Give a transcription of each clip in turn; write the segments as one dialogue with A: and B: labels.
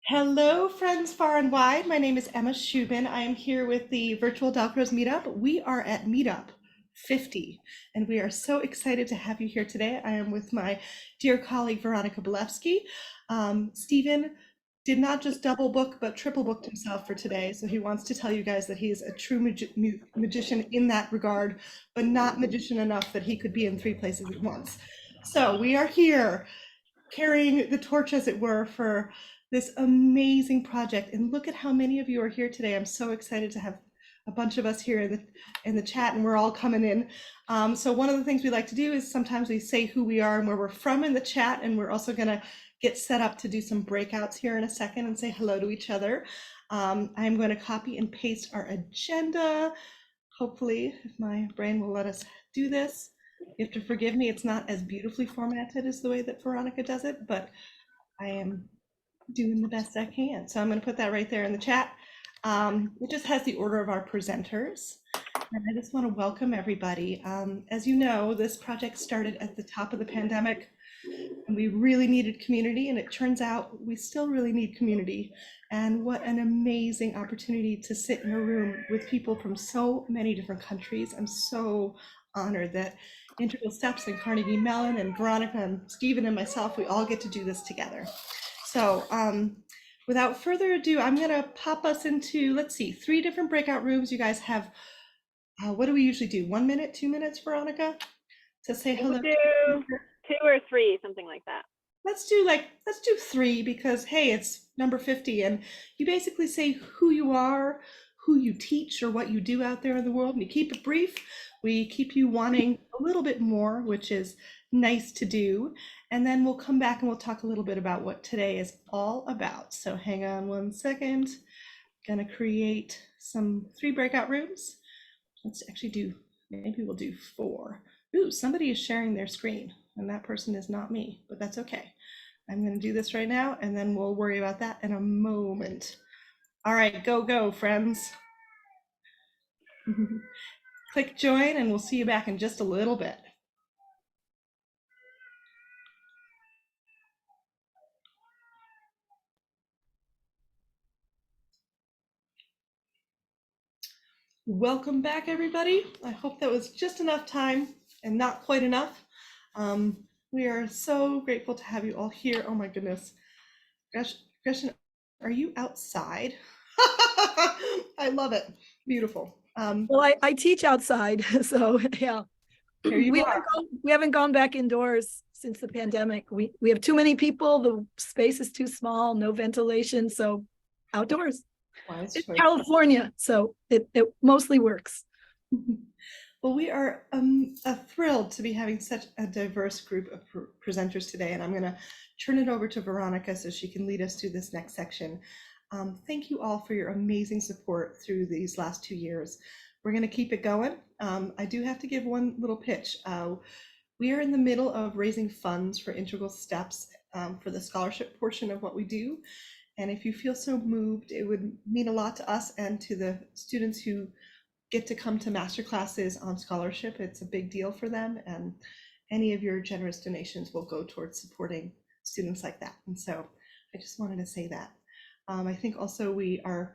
A: Hello, friends far and wide. My name is Emma Shubin. I am here with the virtual Dalcroze Meetup. We are at Meetup 50, and we are so excited to have you here today. I am with my dear colleague, Veronica Bolevsky. Stephen did not just double book, but triple booked himself for today. So he wants to tell you guys that he is a true magician in that regard, but not magician enough that he could be in three places at once. So we are here carrying the torch, as it were, for this amazing project. And look at how many of you are here today. I'm so excited to have a bunch of us here in the chat, and we're all coming in. So one of the things we like to do is sometimes we say who we are and where we're from in the chat, and we're also going to get set up to do some breakouts here in a second and say hello to each other. I'm going to copy and paste our agenda. Hopefully, if my brain will let us do this. You have to forgive me, it's not as beautifully formatted as the way that Veronica does it, but I am doing the best I can. So I'm going to put that right there in the chat. It just has the order of our presenters. And I just want to welcome everybody. As you know, this project started at the top of the pandemic, and we really needed community, and it turns out we still really need community. And what an amazing opportunity to sit in a room with people from so many different countries. I'm so honored that Integral Steps and Carnegie Mellon and Veronica and Stephen and myself, we all get to do this together. So without further ado, I'm going to pop us into, let's see, 3 different breakout rooms. You guys have, what do we usually do? 1 minute, 2 minutes, Veronica, to say
B: We'll
A: hello?
B: do 2 or 3, something like that.
A: Let's do 3 because hey, it's number 50, and you basically say who you are, who you teach, or what you do out there in the world, and you keep it brief. We keep you wanting a little bit more, which is nice to do. And then we'll come back and we'll talk a little bit about what today is all about. So hang on 1 second. Gonna create some 3 breakout rooms. Let's actually do, maybe we'll do 4. Ooh, somebody is sharing their screen, and that person is not me, but that's okay. I'm going to do this right now, and then we'll worry about that in a moment. All right, go, friends. Click join, and we'll see you back in just a little bit. Welcome back, everybody. I hope that was just enough time and not quite enough. We are so grateful to have you all here. Oh my goodness. Gretchen, are you outside? I love it. Beautiful.
C: Well, I teach outside, so yeah.
A: Here you
C: We
A: are.
C: we haven't gone back indoors since the pandemic. We have too many people. The space is too small. No ventilation, so outdoors.
A: Wise
C: It's
A: choice.
C: California, so it mostly works.
A: Well, we are thrilled to be having such a diverse group of presenters today, and I'm going to turn it over to Veronica so she can lead us through this next section. Thank you all for your amazing support through these last 2 years. We're going to keep it going. I do have to give one little pitch. We are in the middle of raising funds for Integral Steps for the scholarship portion of what we do. And if you feel so moved, it would mean a lot to us and to the students who get to come to master classes on scholarship. It's a big deal for them, and any of your generous donations will go towards supporting students like that. And so I just wanted to say that. I think also you're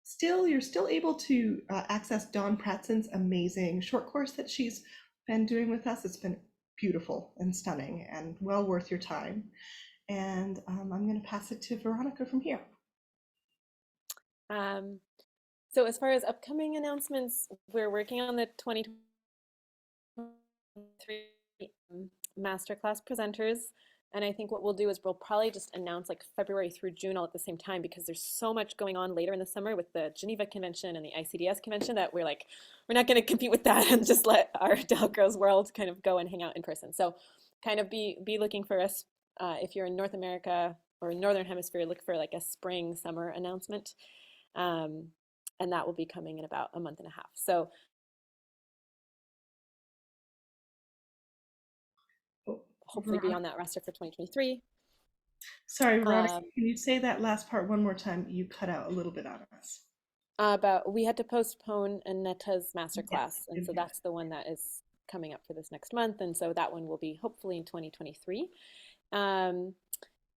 A: still able to access Dawn Pratzen's amazing short course that she's been doing with us. It's been beautiful and stunning and well worth your time. And I'm going to pass it to Veronica from here.
D: So as far as upcoming announcements, we're working on the 2023 masterclass presenters. And I think what we'll do is we'll probably just announce like February through June all at the same time, because there's so much going on later in the summer with the Geneva Convention and the ICDS Convention that we're not going to compete with that and just let our Dalcroze world kind of go and hang out in person. So kind of be looking for us if you're in North America or Northern Hemisphere, look for like a spring summer announcement. And that will be coming in about a month and a half. So hopefully be on that roster for 2023.
A: Sorry, Veronica, can you say that last part one more time? You cut out a little bit on us.
D: But we had to postpone Aneta's masterclass, and so that's the one that is coming up for this next month, and so that one will be hopefully in 2023.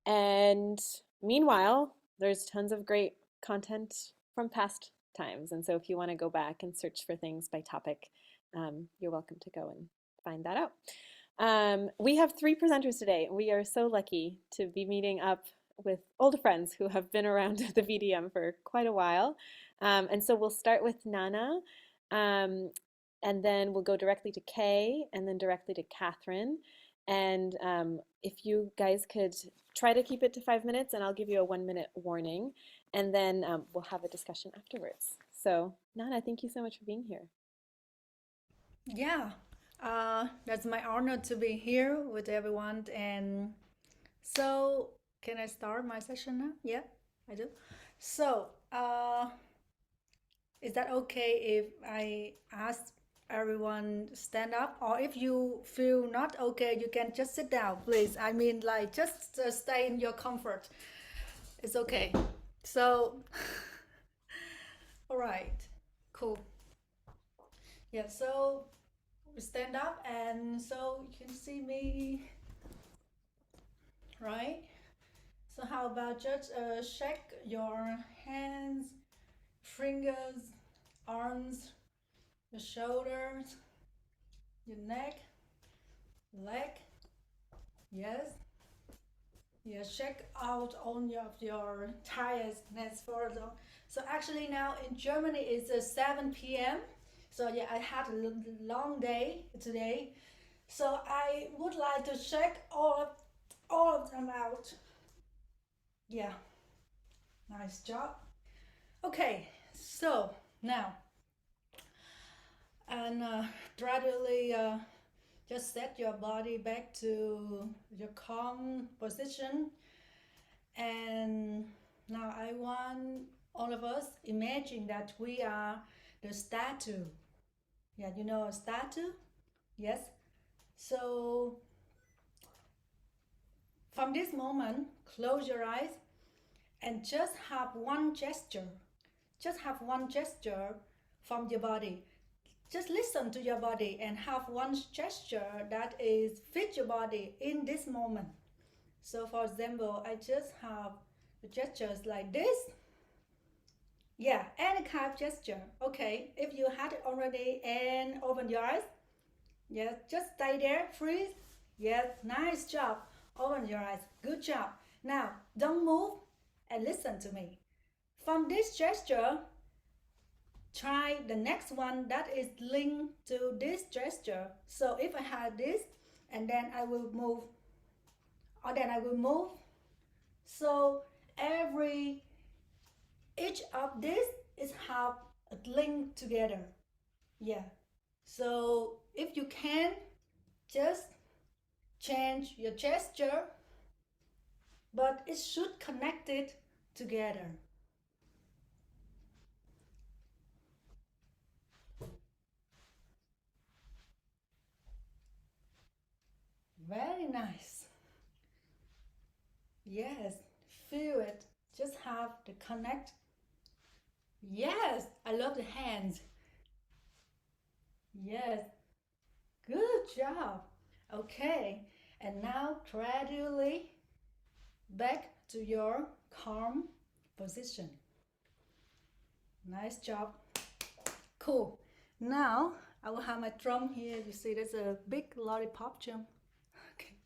D: And meanwhile, there's tons of great content from past times. And so if you want to go back and search for things by topic, you're welcome to go and find that out. We have three presenters today. We are so lucky to be meeting up with old friends who have been around the VDM for quite a while. And so we'll start with Nana, and then we'll go directly to Kay, and then directly to Catherine. And if you guys could try to keep it to 5 minutes, and I'll give you a 1-minute warning, and then we'll have a discussion afterwards. So Nana, thank you so much for being here.
E: Yeah, that's my honor to be here with everyone. And so, can I start my session now? Yeah, I do. So, is that okay if I ask everyone stand up? Or if you feel not okay, you can just sit down, please. I mean, like, just stay in your comfort. It's okay. So, all right, cool. Yeah, so we stand up, and so you can see me, right? So how about just shake your hands, fingers, arms, your shoulders, your neck, leg. Yes. Yeah, shake out all of your tiredness further. So actually now in Germany it's 7 p.m. So yeah, I had a long day today. So I would like to check all of them out. Yeah, nice job. Okay, so now, and gradually just set your body back to your calm position. And now I want all of us imagine that we are the statue. Yeah, you know a statue? Yes. So from this moment, close your eyes and just have one gesture. Just have one gesture from your body. Just listen to your body and have one gesture that is fit your body in this moment. So for example, I just have the gestures like this. Yeah, any kind of gesture. Okay, if you had it already and open your eyes. Yes, just stay there, freeze. Yes, nice job. Open your eyes. Good job. Now, don't move and listen to me. From this gesture, try the next one that is linked to this gesture. So if I have this, and then I will move, or then I will move. So each of this is have a link together. Yeah. So if you can, just change your gesture, but it should connect it together. Very nice. Yes, feel it. Just have the connect. Yes, I love the hands. Yes, good job. Okay, and now gradually back to your calm position. Nice job. Cool. Now I will have my drum here. You see there's a big lollipop drum. Okay.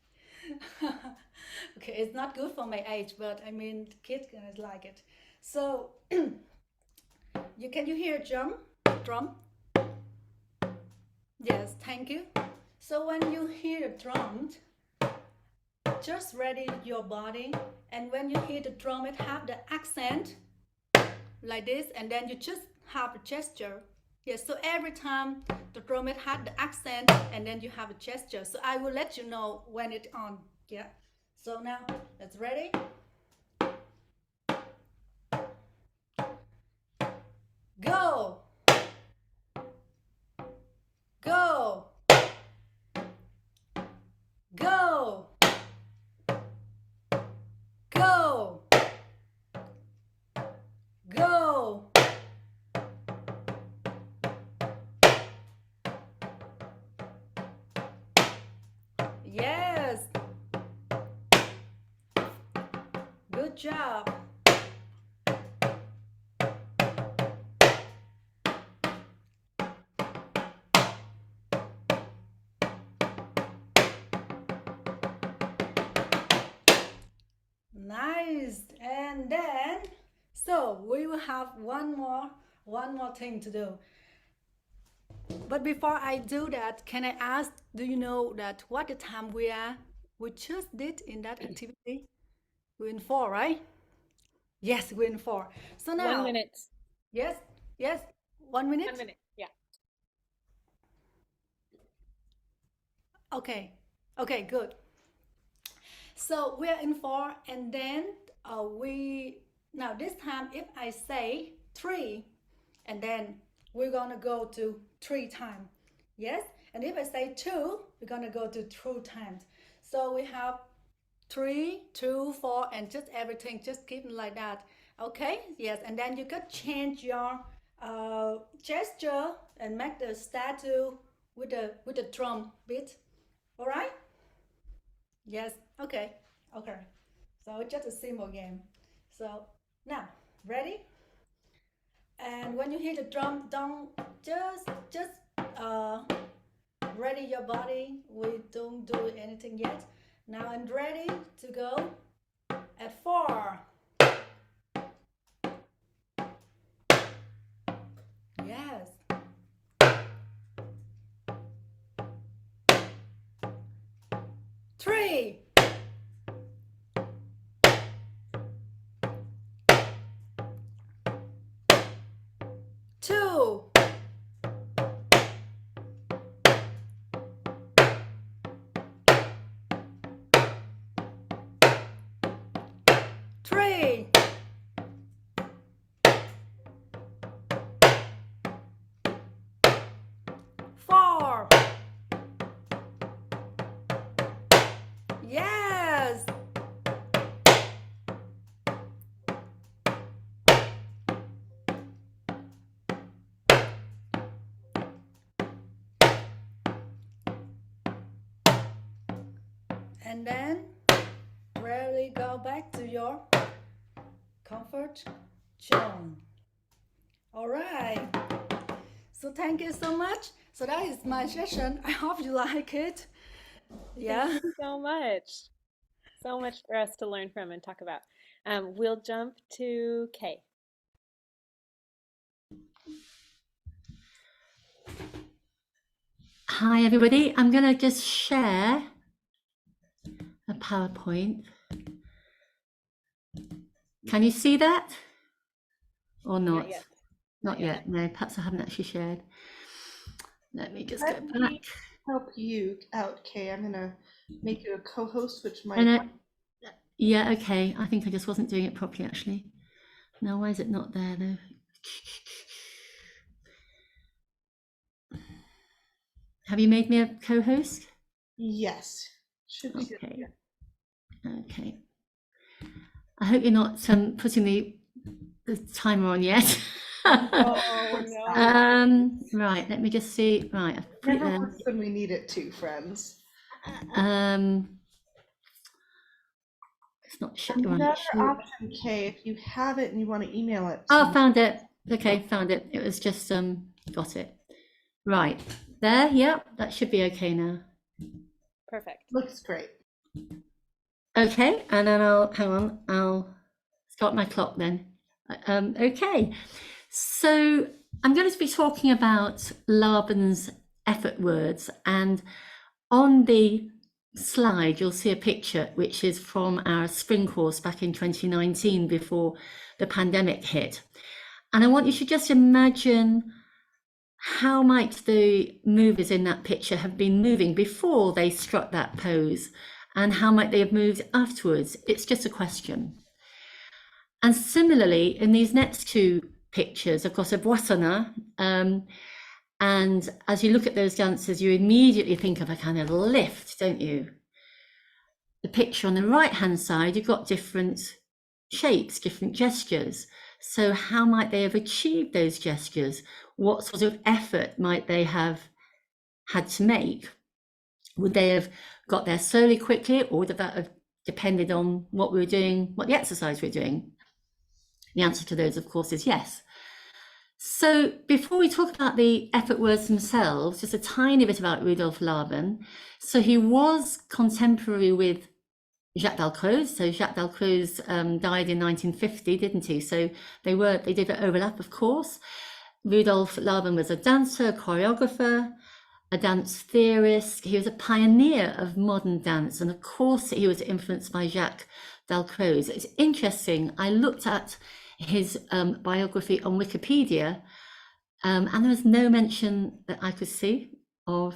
E: Okay, it's not good for my age, but I mean kids gonna like it. So can you hear drum? Yes, thank you. So when you hear the drum, just ready your body, and when you hear the drum, it have the accent like this, and then you just have a gesture. Yes, so every time the drum it had the accent, and then you have a gesture. So I will let you know when it's on. Yeah. So now let's ready. Go. Go. Go. Go. Go. Yes. Good job. nice. And then, so we will have one more thing to do. But before I do that, can I ask, do you know that what the time we are? We just did in that activity? We're in 4, right? Yes, we're in 4. So now,
D: 1 minute.
E: yes, 1 minute?
D: 1 minute. Yeah.
E: Okay, good. So we are in 4, and then now this time if I say 3, and then we're gonna go to 3 times. Yes, and if I say 2, we're gonna go to 2 times. So we have 3, 2, 4, and just everything, just keep it like that. Okay, yes, and then you could change your gesture and make the statue with the drum beat. All right? Yes. Okay. So it's just a simple game. So now, ready? And when you hit the drum, don't just ready your body. We don't do anything yet. Now I'm ready to go at 4. Yes. 3. 2. 3. 4. Yes. And then really go back to your comfort zone. All right. So thank you so much. So that is my session. I hope you like it. Yeah.
D: Thank you so much. So much for us to learn from and talk about. We'll jump to Kay.
F: Hi everybody, I'm going to just share a PowerPoint. Can you see that or not?
D: Not yet.
F: Not yet. No, perhaps I haven't actually shared. Let me just
A: Let
F: go back.
A: me help you out, Kay. I'm gonna make you a co-host, which might.
F: And yeah, okay. I think I just wasn't doing it properly actually. Now, why is it not there though? Have you made me a co-host?
A: Yes, should be good.
F: Okay. Okay. I hope you're not putting the timer on yet.
D: Oh, no.
F: Right, let me just see. Right, I've put it
A: Never
F: there.
A: works when we need it to, friends.
F: It's not showing.
A: Another option, Kay, if you have it and you want to email it. to
F: Oh,
A: me.
F: found it. Okay, found it. It was just got it. Right. There, yep, that should be okay now.
D: Perfect.
A: Looks great.
F: Okay, and then I'll start my clock then. Okay, so I'm going to be talking about Laban's effort words, and on the slide you'll see a picture which is from our spring course back in 2019 before the pandemic hit. And I want you to just imagine how might the movers in that picture have been moving before they struck that pose, and how might they have moved afterwards? It's just a question. And similarly, in these next 2 pictures, of course, of Boissona, and as you look at those dancers, you immediately think of a kind of lift, don't you? The picture on the right-hand side, you've got different shapes, different gestures. So how might they have achieved those gestures? What sort of effort might they have had to make? Would they have got there slowly, quickly, or would that have depended on what we were doing, what the exercise we we're doing? The answer to those, of course, is yes. So before we talk about the effort words themselves, just a tiny bit about Rudolf Laban. So he was contemporary with Jacques Dalcroze. So Jacques Dalcroze died in 1950, didn't he? So they did overlap, of course. Rudolf Laban was a dancer, a choreographer, a dance theorist. He was a pioneer of modern dance, and of course he was influenced by Jacques Dalcroze. It's interesting, I looked at his biography on Wikipedia, and there was no mention that I could see of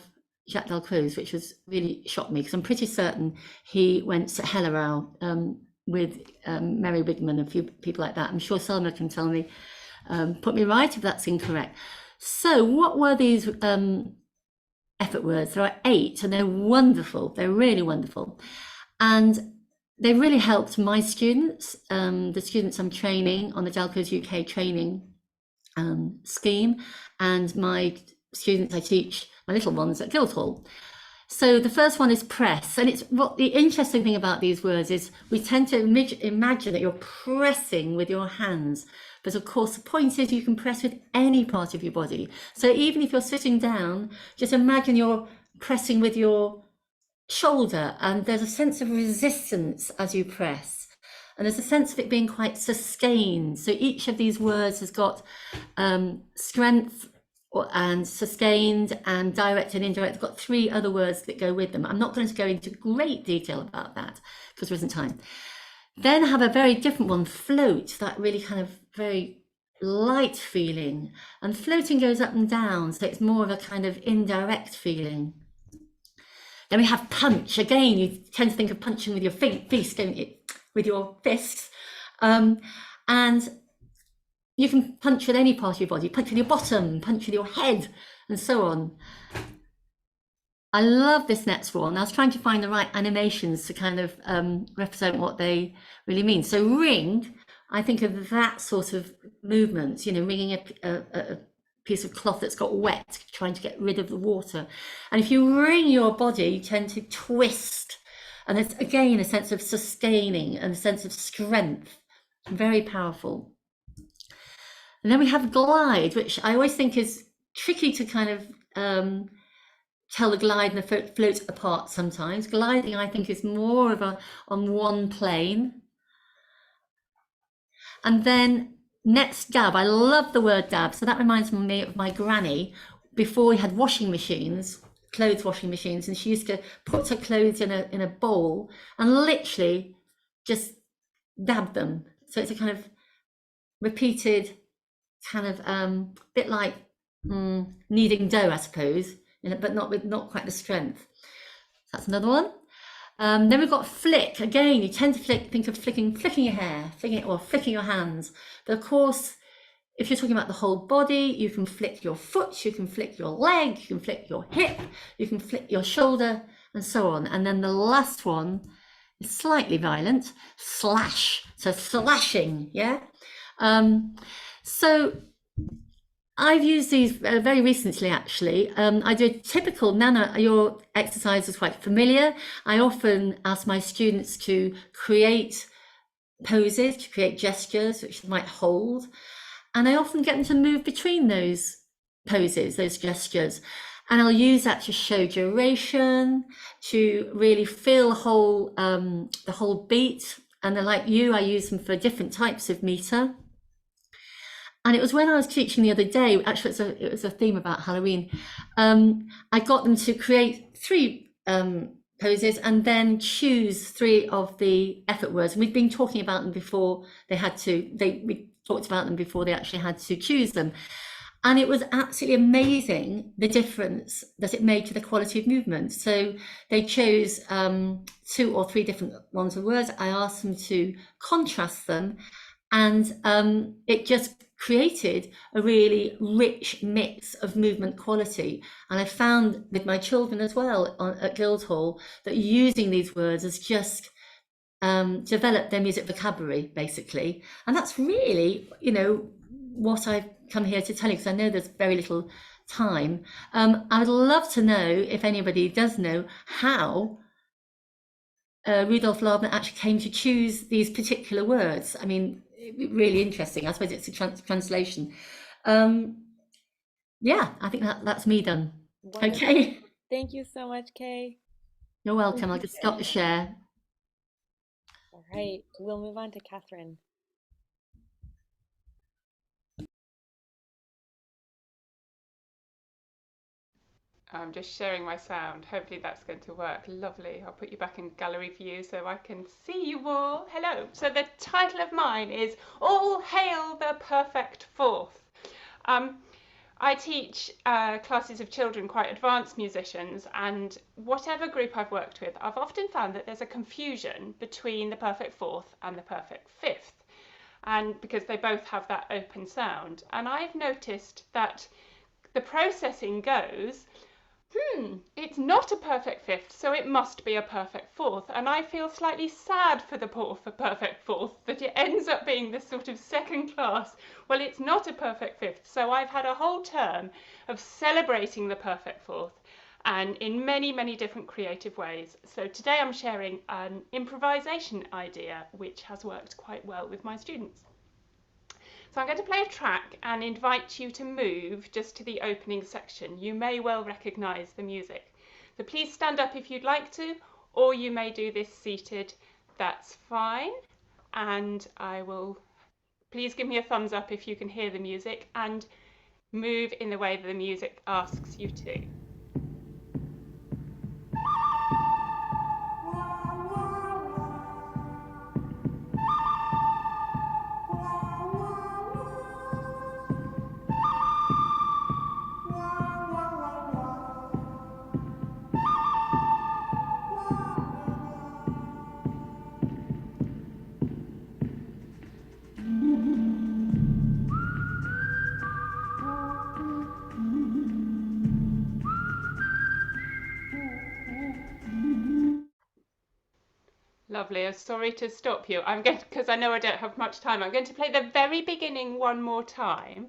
F: Jacques Dalcroze, which was really shocked me, because I'm pretty certain he went to Hellerau with Mary Wigman, a few people like that. I'm sure Selma can tell me, put me right if that's incorrect. So what were these effort words? There are 8, and they're wonderful. They're really wonderful. And they really helped my students, the students I'm training on the Dalcroze UK training scheme, and my students I teach, my little ones at Guildhall. So the first one is press, and it's what the interesting thing about these words is we tend to imagine that you're pressing with your hands, but of course the point is you can press with any part of your body. So even if you're sitting down, just imagine you're pressing with your shoulder, and there's a sense of resistance as you press, and there's a sense of it being quite sustained. So each of these words has got strength and sustained and direct and indirect. I've got 3 other words that go with them. I'm not going to go into great detail about that because there isn't time. Then I have a very different one, float, that really kind of very light feeling, and floating goes up and down, so it's more of a kind of indirect feeling. Then we have punch. Again, you tend to think of punching with your fist, don't you? With your fists. And you can punch with any part of your body, punch with your bottom, punch with your head, and so on. I love this next one. I was trying to find the right animations to kind of represent what they really mean. So ring, I think of that sort of movement, ringing a piece of cloth that's got wet, trying to get rid of the water. And if you wring your body, you tend to twist. And there's, again, a sense of sustaining and a sense of strength. Very powerful. And then we have glide, which I always think is tricky to kind of tell the glide and the float apart sometimes. Gliding, I think, is more of a on one plane. And then next, dab. I love the word dab. So that reminds me of my granny. Before we had washing machines, clothes washing machines, and she used to put her clothes in a bowl and literally just dab them. So it's a kind of repeated kind of bit like kneading dough, I suppose, but not quite the strength. That's another one. Then we've got flick. Again, you tend to think of flicking your hair, flicking your hands. But of course, if you're talking about the whole body, you can flick your foot, you can flick your leg, you can flick your hip, you can flick your shoulder, and so on. And then the last one is slightly violent, slash. So slashing, yeah? So I've used these very recently, actually. I do a typical Nana, your exercise is quite familiar. I often ask my students to create poses, to create gestures, which they might hold. And I often get them to move between those poses, those gestures. And I'll use that to show duration, to really feel the whole beat. And then, like you, I use them for different types of meter. And it was when I was teaching the other day, actually it was a theme about Halloween, I got them to create 3 poses and then choose 3 of the effort words. And we'd been talking about them before we talked about them before they actually had to choose them. And it was absolutely amazing, the difference that it made to the quality of movement. So they chose 2 or 3 different ones of words. I asked them to contrast them, and it just created a really rich mix of movement quality. And I found with my children as well at Guildhall that using these words has just developed their music vocabulary, basically. And that's really, what I've come here to tell you, because I know there's very little time. I would love to know, if anybody does know, how Rudolf Laban actually came to choose these particular words. I mean, really interesting. I suppose it's a translation. Yeah, I think that's me done.
D: Wonderful.
F: Okay.
D: Thank you so much, Kay.
F: You're welcome. I'll just stop the share.
D: right, we'll move on to Catherine.
G: I'm just sharing my sound. Hopefully that's going to work. Lovely. I'll put you back in gallery view so I can see you all. Hello. So the title of mine is All Hail the Perfect Fourth. I teach classes of children, quite advanced musicians, and whatever group I've worked with, I've often found that there's a confusion between the perfect fourth and the perfect fifth, and because they both have that open sound. And I've noticed that the processing goes, it's not a perfect fifth, so it must be a perfect fourth. And I feel slightly sad for the poor for perfect fourth that it ends up being this sort of second class. Well, it's not a perfect fifth. So I've had a whole term of celebrating the perfect fourth, and in many, many different creative ways. So today I'm sharing an improvisation idea which has worked quite well with my students. So I'm going to play a track and invite you to move just to the opening section. You may well recognise the music. So please stand up if you'd like to, or you may do this seated. That's fine. And please give me a thumbs up if you can hear the music, and move in the way that the music asks you to. Lovely. I'm sorry to stop you. Because I know I don't have much time, I'm going to play the very beginning one more time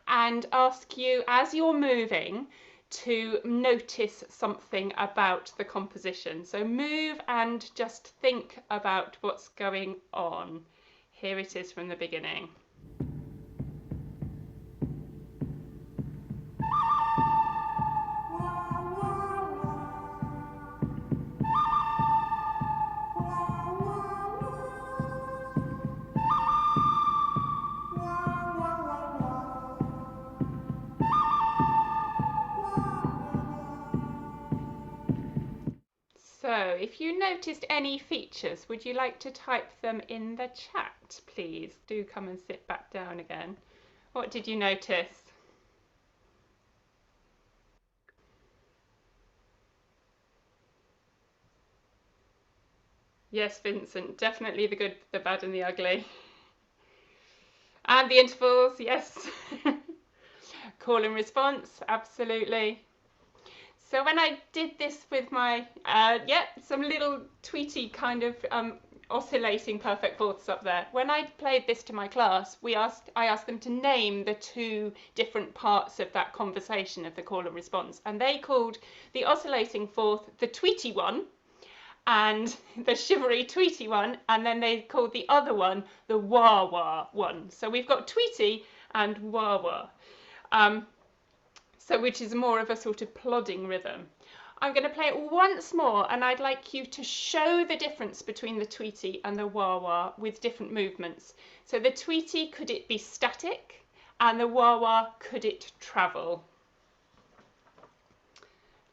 G: and ask you, as you're moving, to notice something about the composition. So move and just think about what's going on. Here it is from the beginning. So if you noticed any features, would you like to type them in the chat, please? Do come and sit back down again. What did you notice? Yes, Vincent, definitely the good, the bad and the ugly. And the intervals, yes. Call and response, absolutely. So when I did this with my, some little tweety kind of oscillating perfect fourths up there. When I played this to my class, I asked them to name the two different parts of that conversation of the call and response. And they called the oscillating fourth the tweety one, and the shivery tweety one, and then they called the other one the wah-wah one. So we've got tweety and wah-wah. So which is more of a sort of plodding rhythm. I'm going to play it once more, and I'd like you to show the difference between the tweety and the wah-wah with different movements. So the tweety, could it be static? And the wah-wah, could it travel?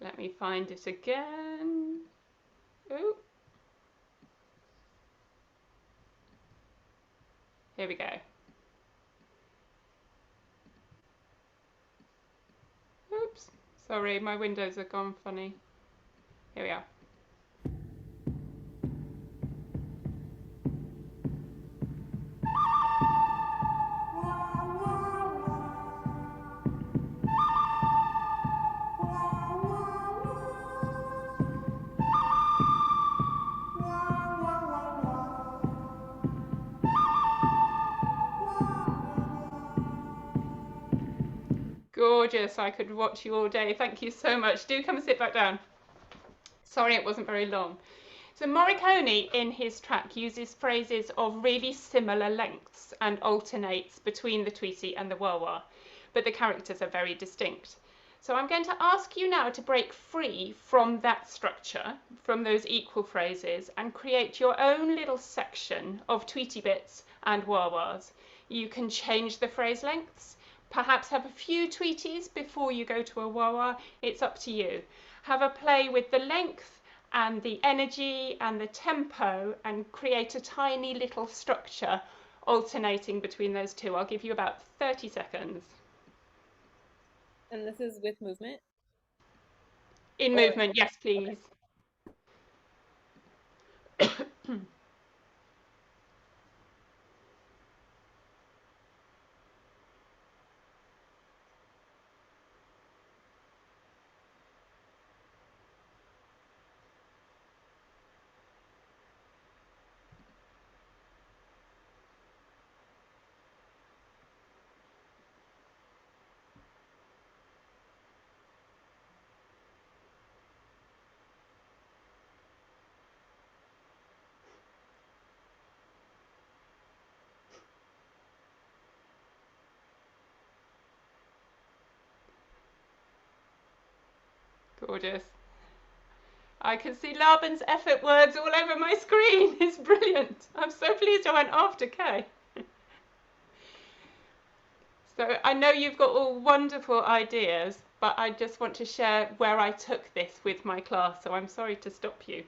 G: Let me find it again. Ooh. Here we go. Oops, sorry, my windows have gone funny. Here we are. Gorgeous, I could watch you all day. Thank you so much. Do come and sit back down. Sorry it wasn't very long. So Morricone in his track uses phrases of really similar lengths and alternates between the tweety and the wah-wah, but the characters are very distinct. So I'm going to ask you now to break free from that structure, from those equal phrases, and create your own little section of Tweety Bits and Wah-Wahs. You can change the phrase lengths, perhaps have a few Tweeties before you go to a Wah-Wah. It's up to you. Have a play with the length and the energy and the tempo and create a tiny little structure alternating between those two. I'll give you about 30 seconds.
D: And this is with movement?
G: In movement, yes, please. Gorgeous. I can see Laban's effort words all over my screen. It's brilliant. I'm so pleased I went after Kay. So I know you've got all wonderful ideas, but I just want to share where I took this with my class, so I'm sorry to stop you.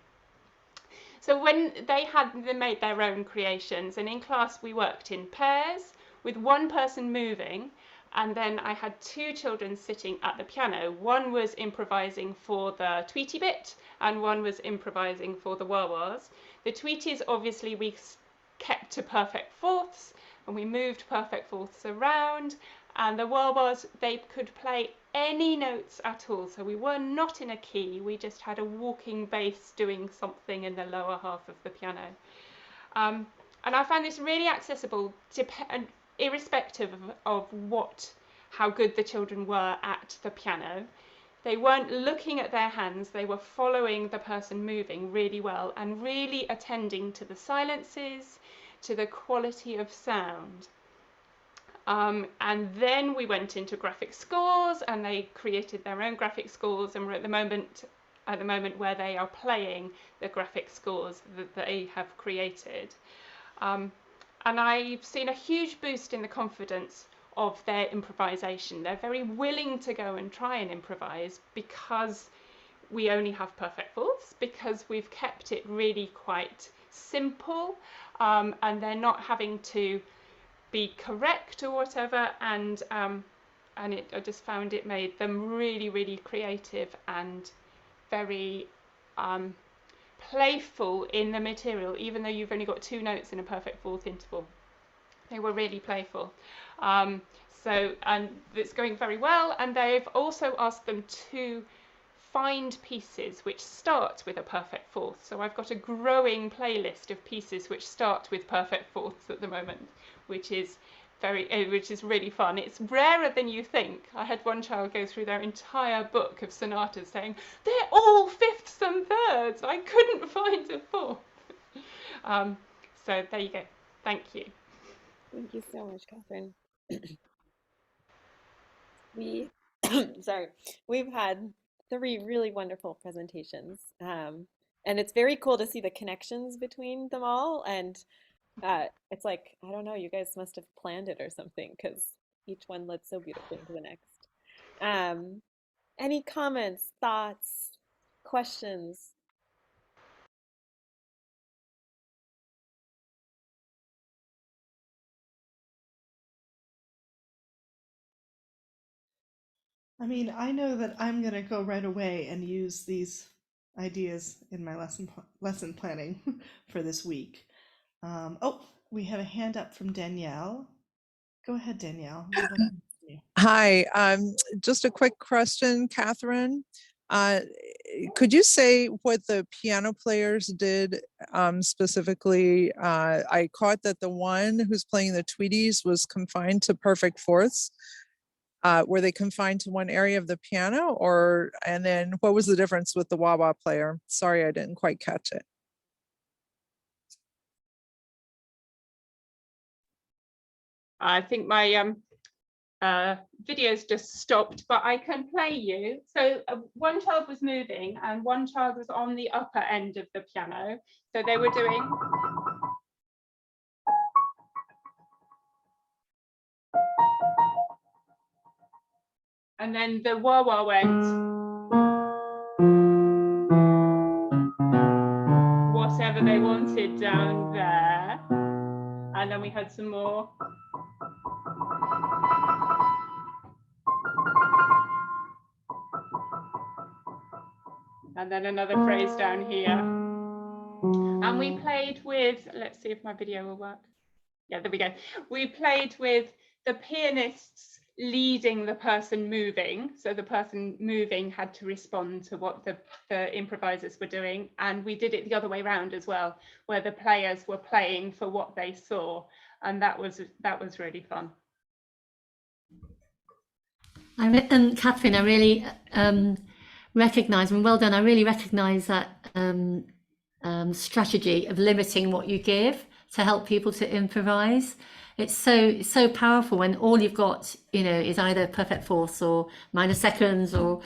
G: So when they made their own creations, and in class we worked in pairs with one person moving, and then I had two children sitting at the piano. One was improvising for the Tweety Bit and one was improvising for the Wah-Wahs. The Tweeties, obviously, we kept to perfect fourths and we moved perfect fourths around, and the Wah-Wahs, they could play any notes at all. So we were not in a key, we just had a walking bass doing something in the lower half of the piano. And I found this really accessible, irrespective of how good the children were at the piano. They weren't looking at their hands, they were following the person moving really well and really attending to the silences, to the quality of sound. And then we went into graphic scores and they created their own graphic scores, and we're at the moment where they are playing the graphic scores that they have created. And I've seen a huge boost in the confidence of their improvisation. They're very willing to go and try and improvise because we only have perfect fourths, because we've kept it really quite simple, and they're not having to be correct or whatever, and I just found it made them really, really creative and very playful in the material, even though you've only got two notes in a perfect fourth interval. They were really playful. And it's going very well, and they've also asked them to find pieces which start with a perfect fourth. So I've got a growing playlist of pieces which start with perfect fourths at the moment, which is really fun. It's rarer than you think. I had one child go through their entire book of sonatas saying, they're all fifths and thirds. I couldn't find a fourth. So there you go. Thank you.
D: Thank you so much, Catherine. We've had 3 really wonderful presentations. And it's very cool to see the connections between them all. And it's like, I don't know, you guys must have planned it or something, because each one led so beautifully into the next. Any comments, thoughts, questions?
A: I mean, I know that I'm going to go right away and use these ideas in my lesson planning for this week. Oh, we have a hand up from Danielle. Go ahead, Danielle. We'd like to hear you.
H: Hi, just a quick question, Catherine. Could you say what the piano players did specifically? I caught that the one who's playing the Tweeties was confined to perfect fourths. Were they confined to one area of the piano, and then what was the difference with the Wah-Wah player? Sorry, I didn't quite catch it.
G: I think my video's just stopped, but I can play you. So one child was moving and one child was on the upper end of the piano. So they were doing. And then the wah wah went. Whatever they wanted down there. And then we had some more. And then another phrase down here. And we played with, let's see if my video will work. Yeah, there we go. We played with the pianists leading the person moving. So the person moving had to respond to what the improvisers were doing. And we did it the other way around as well, where the players were playing for what they saw. And that was really fun.
F: And Catherine, I really recognise, and well done, I really recognise that strategy of limiting what you give to help people to improvise. It's so powerful when all you've got, is either perfect fourths or minor seconds or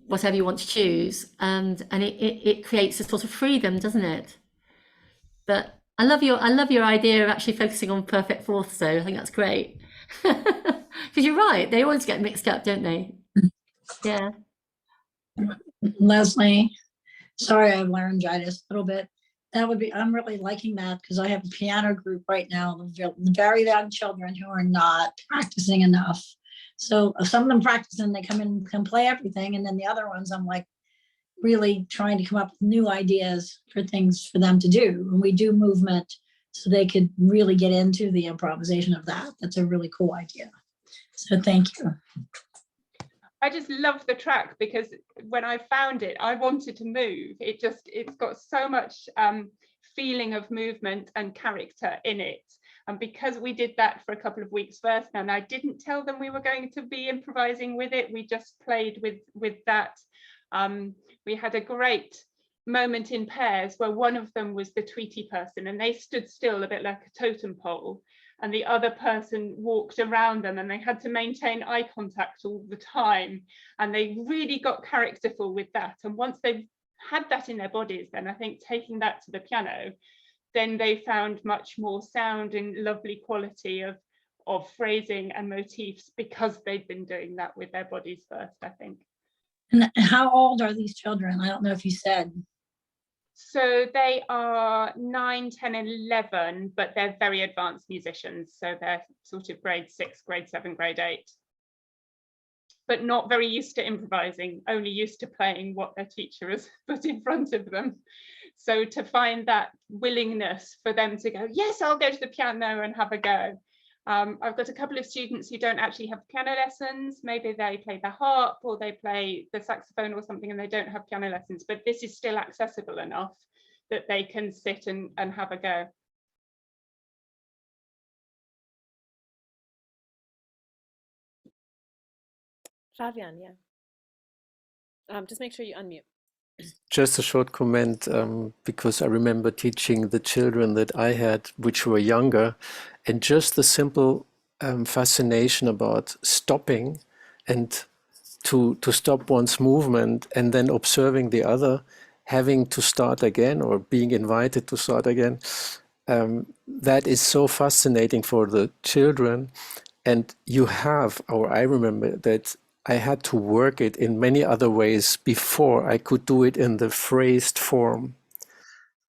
F: whatever you want to choose, and it creates a sort of freedom, doesn't it? But I love your idea of actually focusing on perfect fourths, though. I think that's great. Because you're right, they always get mixed up, don't they? Yeah.
I: Leslie, sorry, I have laryngitis a little bit. I'm really liking that because I have a piano group right now, the very young children who are not practicing enough. So some of them practice and they come in and can play everything. And then the other ones, I'm like really trying to come up with new ideas for things for them to do. And we do movement so they could really get into the improvisation of that. That's a really cool idea. So thank you.
G: I just love the track because when I found it, I wanted to move. It's got so much feeling of movement and character in it. And because we did that for a couple of weeks first, and I didn't tell them we were going to be improvising with it, we just played with that. We had a great moment in pairs where one of them was the Tweety person and they stood still a bit like a totem pole. And the other person walked around them and they had to maintain eye contact all the time. And they really got characterful with that. And once they've had that in their bodies, then I think taking that to the piano, then they found much more sound and lovely quality of phrasing and motifs because they'd been doing that with their bodies first, I think.
I: And how old are these children? I don't know if you said.
G: So they are 9, 10, and 11, but they're very advanced musicians. So they're sort of grade 6, grade 7, grade 8. But not very used to improvising, only used to playing what their teacher has put in front of them. So to find that willingness for them to go, yes, I'll go to the piano and have a go. I've got a couple of students who don't actually have piano lessons. Maybe they play the harp or they play the saxophone or something and they don't have piano lessons, but this is still accessible enough that they can sit and have a go.
D: Fabian, yeah. Just make sure you unmute.
J: Just a short comment, because I remember teaching the children that I had, which were younger, and just the simple fascination about stopping and to stop one's movement and then observing the other having to start again or being invited to start again. That is so fascinating for the children. And I remember that I had to work it in many other ways before I could do it in the phrased form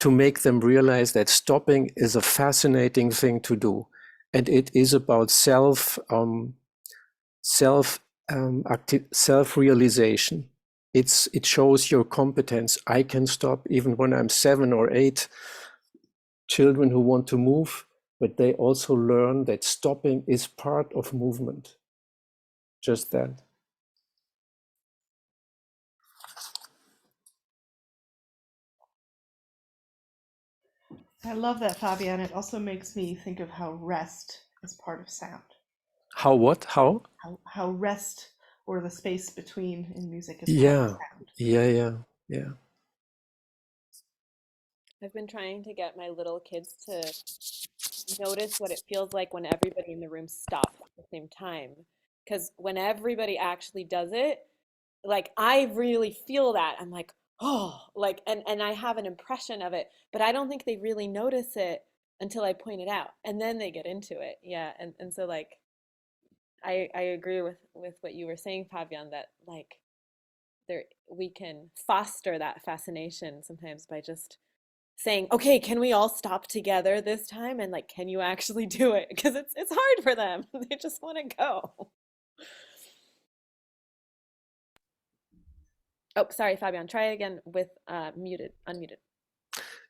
J: to make them realize that stopping is a fascinating thing to do. And it is about self-realization. It shows your competence. I can stop even when I'm 7 or 8. Children who want to move, but they also learn that stopping is part of movement. Just that.
A: I love that, Fabian. It also makes me think of how rest is part of sound.
J: How what? How?
A: How rest or the space between in music is part of sound.
J: Yeah.
D: I've been trying to get my little kids to notice what it feels like when everybody in the room stops at the same time. because when everybody actually does it, like I really feel that. I'm like, oh, like, and I have an impression of it, but I don't think they really notice it until I point it out, and then they get into it. Yeah, and so like I agree with what you were saying, Fabian, that like there we can foster that fascination sometimes by just saying, okay, can we all stop together this time, and like, can you actually do it? Because it's hard for them. They just want to go. Oh, sorry, Fabian. Try again with unmuted.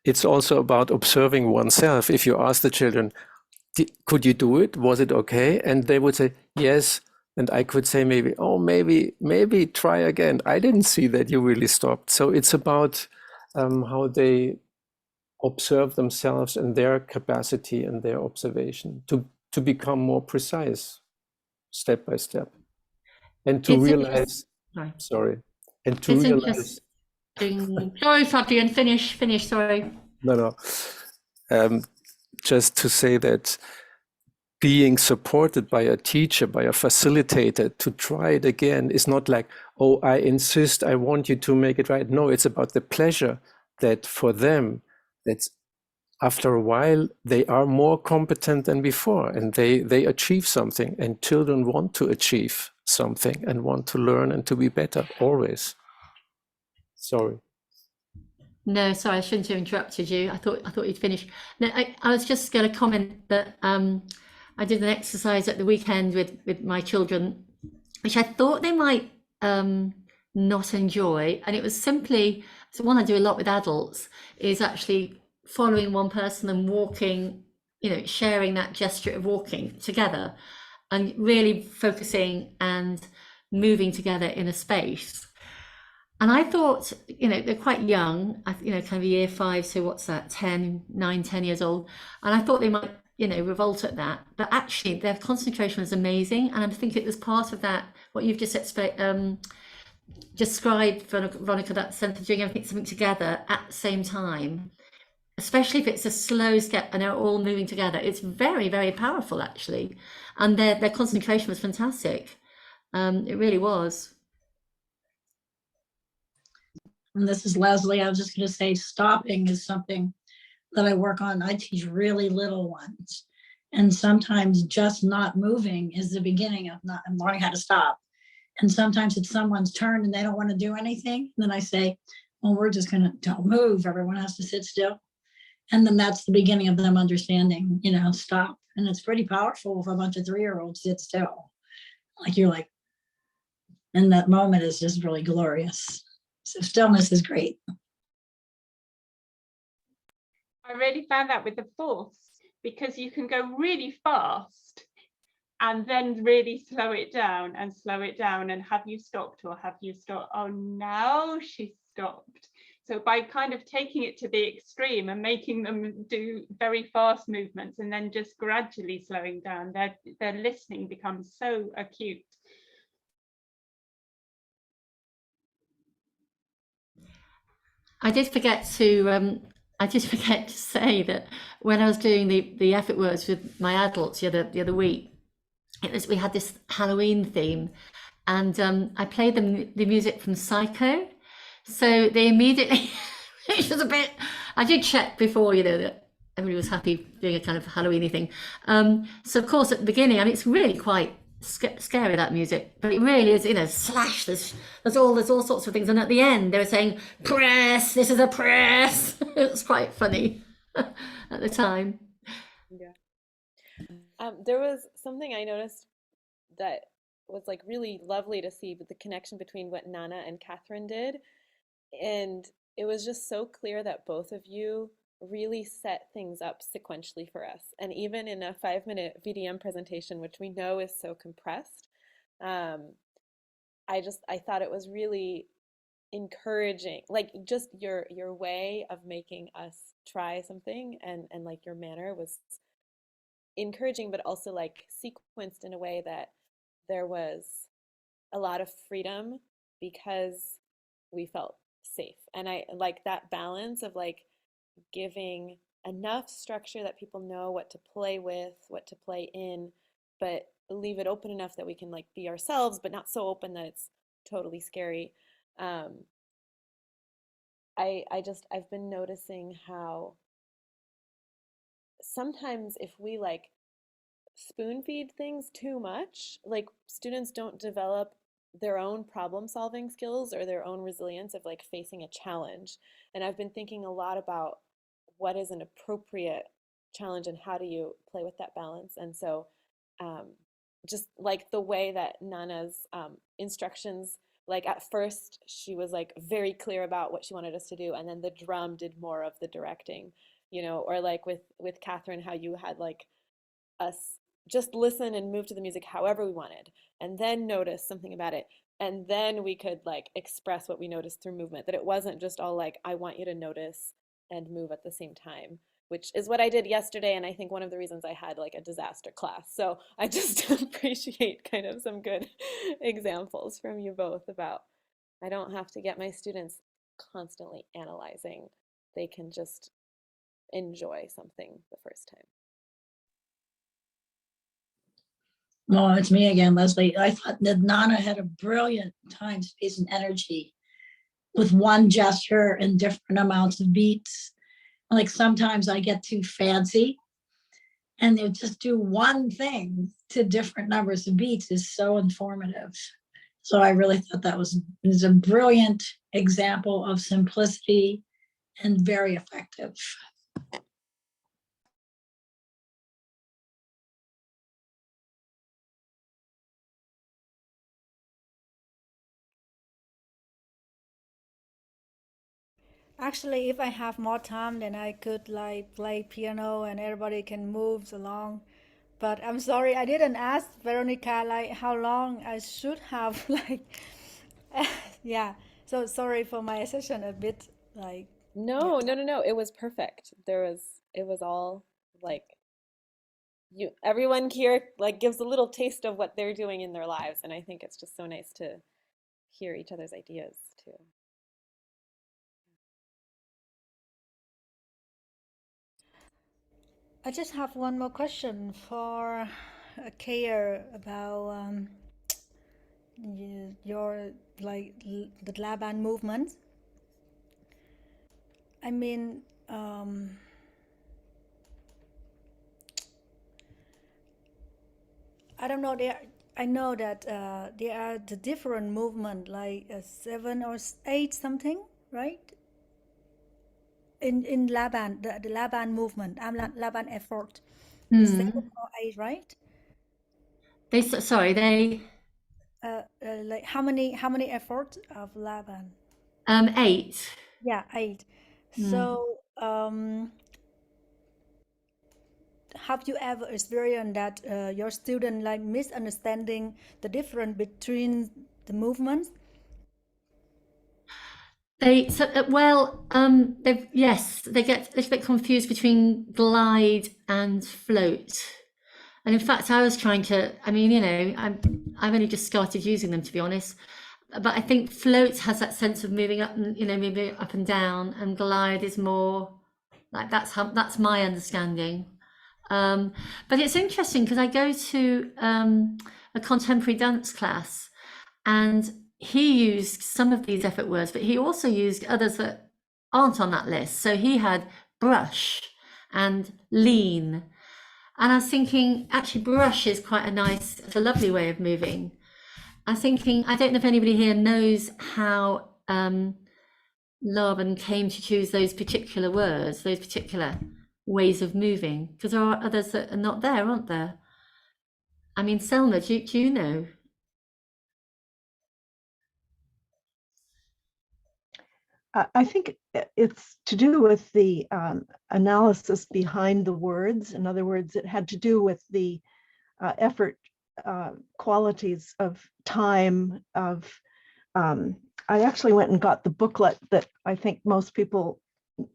J: It's also about observing oneself. If you ask the children, could you do it? Was it okay? And they would say, yes. And I could say maybe, oh, maybe try again. I didn't see that you really stopped. So it's about how they observe themselves and their capacity and their observation to become more precise step by step. And to
F: It's
J: realize,
F: sorry.
J: And to
F: It's
J: realize,
F: interesting. Sorry, Fabian, finish, sorry.
J: no. Just to say that being supported by a teacher, by a facilitator to try it again is not like, oh, I insist, I want you to make it right. No, it's about the pleasure that for them, that's after a while, they are more competent than before, and they achieve something, and children want to achieve something and want to learn and to be better always. Sorry.
F: No, sorry, I shouldn't have interrupted you. I thought you'd finish. No, I was just going to comment that I did an exercise at the weekend with my children, which I thought they might not enjoy. And it was simply, so one I do a lot with adults, is actually following one person and walking, sharing that gesture of walking together and really focusing and moving together in a space. And I thought, they're quite young, kind of year 5, so what's that, 9, 10 years old. And I thought they might, revolt at that. But actually, their concentration was amazing. And I think it was part of that, what you've just described, Veronica, that sense of doing something together at the same time, especially if it's a slow step and they're all moving together. It's very, very powerful, actually. And their concentration was fantastic. It really was.
I: And this is Leslie. I was just going to say stopping is something that I work on. I teach really little ones. And sometimes just not moving is the beginning of learning how to stop. And sometimes it's someone's turn and they don't want to do anything. And then I say, well, we're just going to don't move. Everyone has to sit still. And then that's the beginning of them understanding, stop. And it's pretty powerful if a bunch of 3-year-olds sit still. You're like, and that moment is just really glorious. So stillness is great.
G: I really found that with the force, because you can go really fast and then really slow it down and have you stopped or have you stopped? Oh, now she stopped. So by kind of taking it to the extreme and making them do very fast movements and then just gradually slowing down, their listening becomes so acute.
F: I did forget to say that when I was doing the effort words with my adults the other week, we had this Halloween theme, and I played them the music from Psycho. So they immediately, it was a bit, I did check before, that everybody was happy doing a kind of Halloweeny thing. So of course at the beginning, it's really quite scary, that music, but it really is, slash, there's all sorts of things. And at the end they were saying, press, this is a press. It was quite funny at the time.
D: Yeah. There was something I noticed that was like really lovely to see, with the connection between what Nana and Catherine did. And it was just so clear that both of you really set things up sequentially for us. And even in a 5-minute VDM presentation, which we know is so compressed, I thought it was really encouraging, like just your way of making us try something, and like your manner was encouraging, but also like sequenced in a way that there was a lot of freedom because we felt safe. And I like that balance of like giving enough structure that people know what to play with, what to play in, but leave it open enough that we can like be ourselves, but not so open that it's totally scary. I've been noticing how sometimes if we like spoon feed things too much, like students don't develop their own problem solving skills or their own resilience of like facing a challenge. And I've been thinking a lot about what is an appropriate challenge and how do you play with that balance. And so just like the way that Nana's instructions, like at first she was like very clear about what she wanted us to do, and then the drum did more of the directing, you know, or like with Catherine, how you had like us just listen and move to the music however we wanted, and then notice something about it. And then we could like express what we noticed through movement, that it wasn't just all like, I want you to notice and move at the same time, which is what I did yesterday. And I think one of the reasons I had like a disaster class. So I just appreciate kind of some good examples from you both about, I don't have to get my students constantly analyzing. They can just enjoy something the first time.
I: Well, it's me again, Leslie. I thought that Nana had a brilliant time, space, and energy with one gesture and different amounts of beats. Like sometimes I get too fancy and they just do one thing to different numbers of beats is so informative. So I really thought that was a brilliant example of simplicity and very effective.
E: Actually, if I have more time, then I could like play piano and everybody can move along. But I'm sorry, I didn't ask Veronica like how long I should have like, yeah. So sorry for my session a bit like.
D: No, no, no, no. It was perfect. It was all like everyone here like gives a little taste of what they're doing in their lives. And I think it's just so nice to hear each other's ideas too.
E: I just have one more question for Kaya about your like the Laban movement. I mean, I don't know. I know that there are the different movement, like 7 or 8 something, right? In Laban, the Laban movement, Laban effort, is 7 or 8, right?
F: They
E: Like how many efforts of Laban?
F: 8.
E: Yeah, 8. So have you ever experienced that your student like misunderstanding the difference between the movements?
F: They get a little bit confused between glide and float. And in fact, I was trying to, I mean, you know, I've only just started using them, to be honest. But I think float has that sense of moving up and, you know, moving up and down, and glide is more like that's my understanding. But it's interesting because I go to a contemporary dance class, and he used some of these effort words, but he also used others that aren't on that list. So he had brush and lean. And I was thinking, actually, brush is quite it's a lovely way of moving. I'm thinking, I don't know if anybody here knows how Laban came to choose those particular words, those particular ways of moving, because there are others that are not there, aren't there? I mean, Selma, do you know?
K: I think it's to do with the analysis behind the words. In other words, it had to do with the effort qualities of time of I actually went and got the booklet that I think most people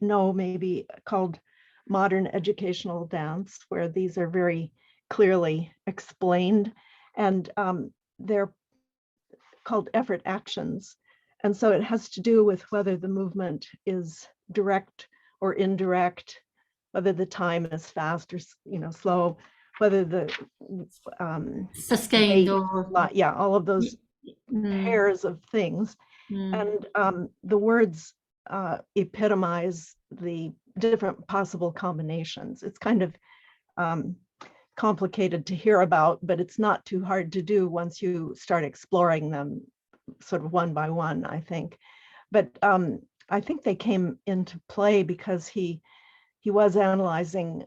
K: know, maybe called Modern Educational Dance, where these are very clearly explained, and they're called effort actions. And so it has to do with whether the movement is direct or indirect, whether the time is fast or slow, whether the
F: Sustained
K: weight,
F: or
K: yeah, all of those
F: Mm,
K: pairs of things.
F: mm,
K: And the words epitomize the different possible combinations. It's kind of complicated to hear about, but it's not too hard to do once you start exploring them sort of one by one, I think. But I think they came into play because he was analyzing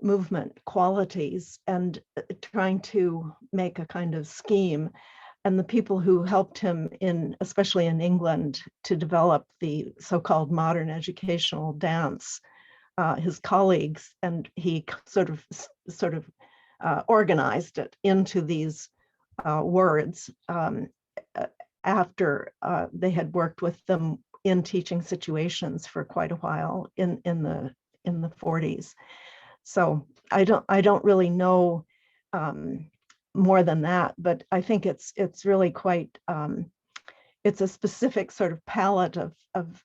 K: movement qualities and trying to make a kind of scheme. And the people who helped him in, especially in England, to develop the so-called modern educational dance, his colleagues, and he sort of organized it into these words after they had worked with them in teaching situations for quite a while in the 40s. So I don't really know more than that, but I think it's really quite it's a specific sort of palette of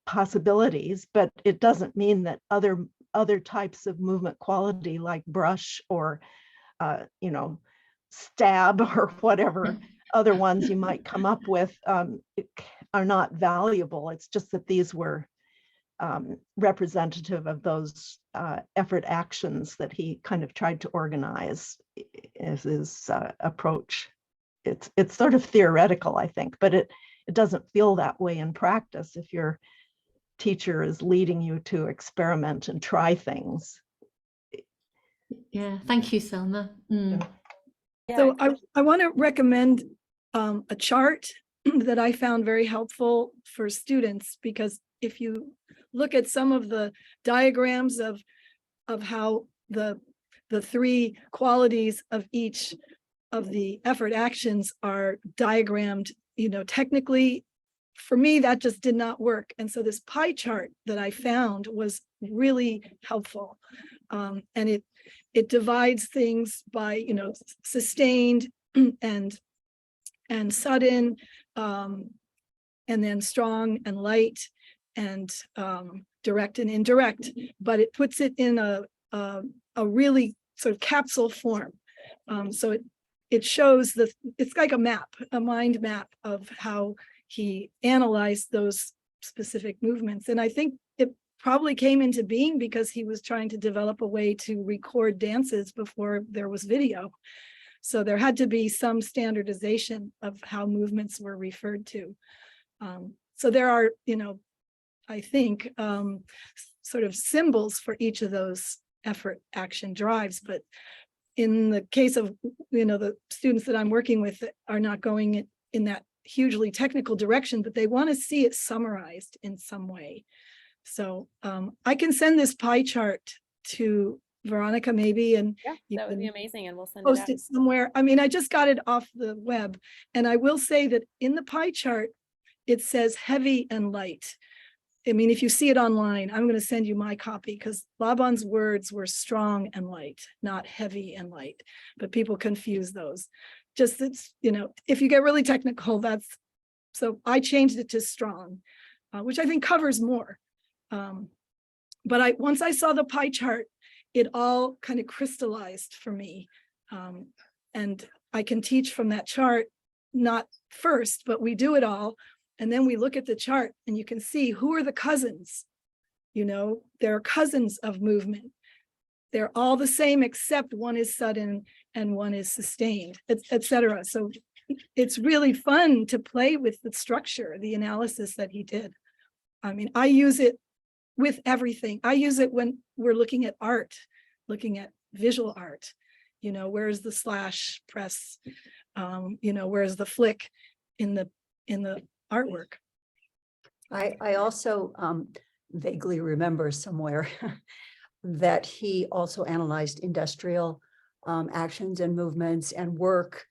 K: possibilities, but it doesn't mean that other types of movement quality like brush or you know, stab or whatever other ones you might come up with are not valuable. It's just that these were representative of those effort actions that he kind of tried to organize as his approach. It's sort of theoretical, I think, but it doesn't feel that way in practice if your teacher is leading you to experiment and try things.
F: yeah, thank you, Selma. Mm.
C: So I want to recommend a chart that I found very helpful for students, because if you look at some of the diagrams of how the three qualities of each of the effort actions are diagrammed, you know, technically, for me, that just did not work. And so this pie chart that I found was really helpful. And it divides things by, you know, sustained and sudden, and then strong and light, and direct and indirect, but it puts it in a really sort of capsule form. So it shows it's like a map, a mind map of how he analyzed those specific movements. And I think it probably came into being because he was trying to develop a way to record dances before there was video. So there had to be some standardization of how movements were referred to. So there are, you know, I think sort of symbols for each of those effort action drives, but in the case of, you know, the students that I'm working with are not going in that hugely technical direction, but they want to see it summarized in some way. So I can send this pie chart to Veronica maybe, and
D: yeah, that would be amazing, and we'll send
C: post it somewhere. I mean, I just got it off the web, and I will say that in the pie chart, it says heavy and light. I mean, if you see it online, I'm going to send you my copy, because Laban's words were strong and light, not heavy and light, but people confuse those. Just, it's, you know, if you get really technical, so I changed it to strong, which I think covers more. But once I saw the pie chart, it all kind of crystallized for me. And I can teach from that chart, not first, but we do it all. And then we look at the chart and you can see who are the cousins. You know, there are cousins of movement. They're all the same, except one is sudden and one is sustained, etc. So it's really fun to play with the structure, the analysis that he did. I mean, I use it with everything. I use it when we're looking at art, looking at visual art. You know, where's the slash press? You know, where's the flick in the artwork?
L: I also vaguely remember somewhere that he also analyzed industrial actions and movements and work,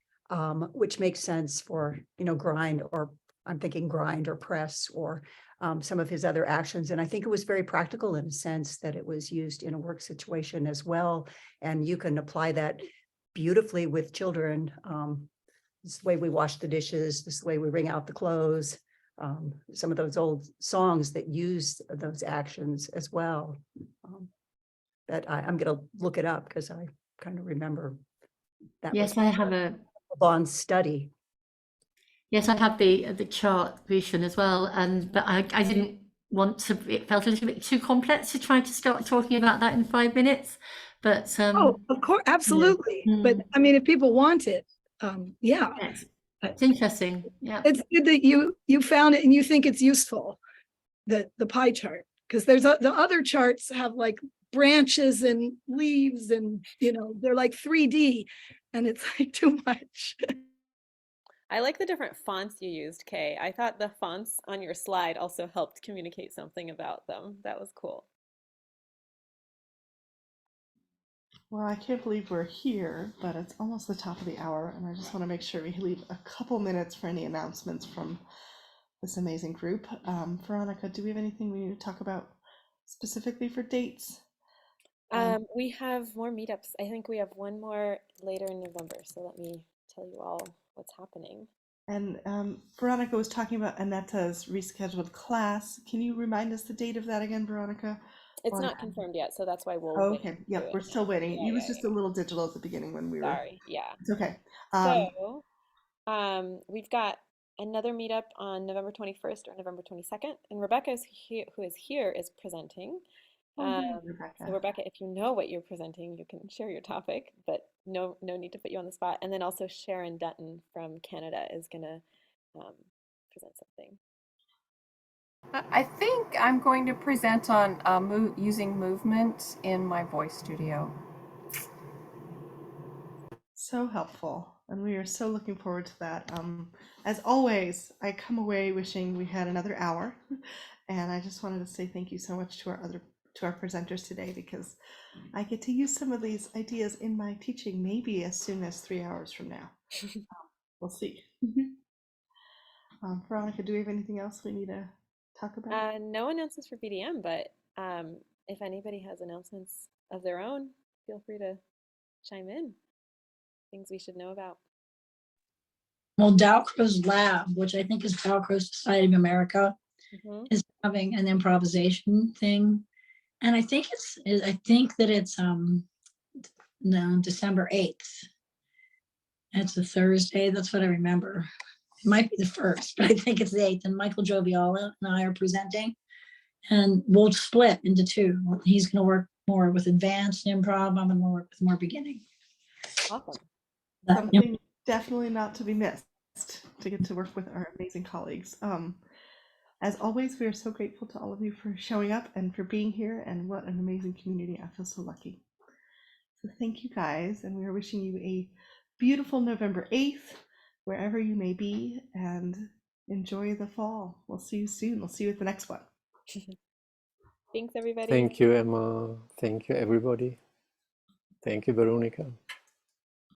L: which makes sense for, you know, grind, or I'm thinking grind or press, or some of his other actions. And I think it was very practical in a sense that it was used in a work situation as well. And you can apply that beautifully with children. This is the way we wash the dishes, this is the way we wring out the clothes. Some of those old songs that use those actions as well. But I'm going to look it up because I kind of remember that
F: Yes,
L: was
F: I have a
L: Bond study.
F: yes, I have the chart version as well, and but I didn't want to. It felt a little bit too complex to try to start talking about that in 5 minutes. But
C: Oh, of course, absolutely. But I mean, if people want it, yeah,
F: it's interesting. Yeah.
C: it's good that you found it and you think it's useful, the pie chart, because the other charts have like branches and leaves and they're like 3D and it's like too much.
D: I like the different fonts you used, Kay. I thought the fonts on your slide also helped communicate something about them. That was cool.
A: Well, I can't believe we're here, but it's almost the top of the hour, and I just want to make sure we leave a couple minutes for any announcements from this amazing group. Veronica, do we have anything we need to talk about specifically for dates?
D: We have more meetups. I think we have one more later in November, so let me tell you all what's happening.
A: And Veronica was talking about Aneta's rescheduled class. Can you remind us the date of that again, Veronica?
D: It's
A: Or-
D: not confirmed yet, so that's why we'll
A: Oh,
D: wait
A: okay.
D: to
A: Yep,
D: do
A: we're
D: it
A: still
D: now.
A: waiting.
D: Yeah,
A: He was
D: yeah,
A: just
D: yeah.
A: a little digital at the beginning when we were.
D: Sorry, yeah.
A: It's okay.
D: So, we've got another meetup on November 21st or November 22nd, and Rebecca who is here is presenting.
A: Rebecca.
D: So Rebecca, if you know what you're presenting, you can share your topic, but no need to put you on the spot. And then also Sharon Dutton from Canada is gonna present something.
M: I think I'm going to present on using movement in my voice studio.
A: So helpful, and we are so looking forward to that. As always, I come away wishing we had another hour, and I just wanted to say thank you so much to our presenters today, because I get to use some of these ideas in my teaching maybe as soon as 3 hours from now. We'll see. Veronica, do we have anything else we need to talk about?
D: No announcements for BDM, but if anybody has announcements of their own, feel free to chime in. Things we should know about.
I: Well, Dalcroze Lab, which I think is Dalcroze Society of America, is having an improvisation thing. And I think that it's no, December 8th. It's a Thursday. That's what I remember. It might be the 1st, but I think it's the 8th. And Michael Joviola and I are presenting. And we'll split into two. He's going to work more with advanced improv. I'm going to work with more beginning.
D: Awesome.
A: Something definitely not to be missed, to get to work with our amazing colleagues. As always, we are so grateful to all of you for showing up and for being here, and what an amazing community. I feel so lucky. So thank you guys, and we are wishing you a beautiful November 8th, wherever you may be, and enjoy the fall. We'll see you soon. We'll see you at the next one.
D: Thanks, everybody.
J: Thank you, Emma. Thank you, everybody. Thank you, Veronica.